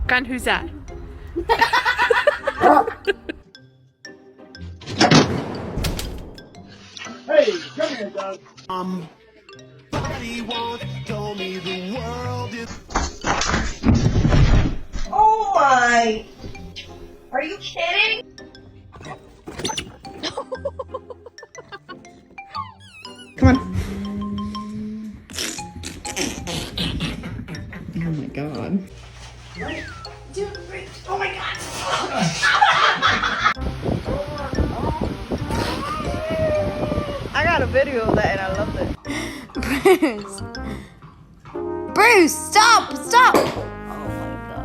Gun, who's that? Hey, come here, Doug. Somebody once told me the world is. Oh my! Are you kidding? Come on. Oh my god. Oh my god! I got a video of that and I loved it. Bruce! Bruce, stop! Stop!